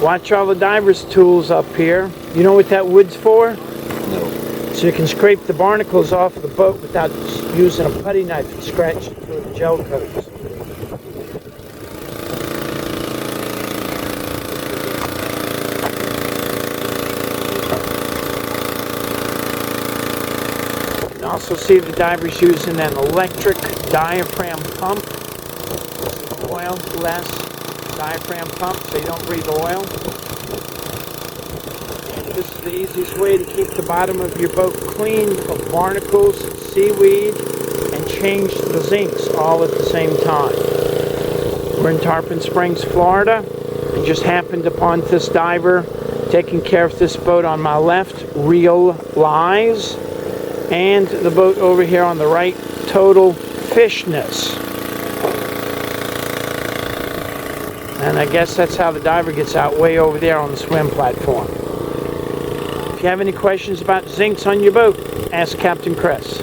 Watch all the diver's tools up here. You know what that wood's for? No. So you can scrape the barnacles off of the boat without using a putty knife and scratch it through the gel coats. You can also see the divers using an electric diaphragm pump. Oil less diaphragm pump so you don't breathe oil. This is the easiest way to keep the bottom of your boat clean of barnacles, seaweed, and change the zincs all at the same time. We're in Tarpon Springs, Florida, and just happened upon this diver taking care of this boat on my left, Real Lies, and the boat over here on the right, Total Fishness. And I guess that's how the diver gets out, way over there on the swim platform. If you have any questions about zincs on your boat, ask Captain Chris.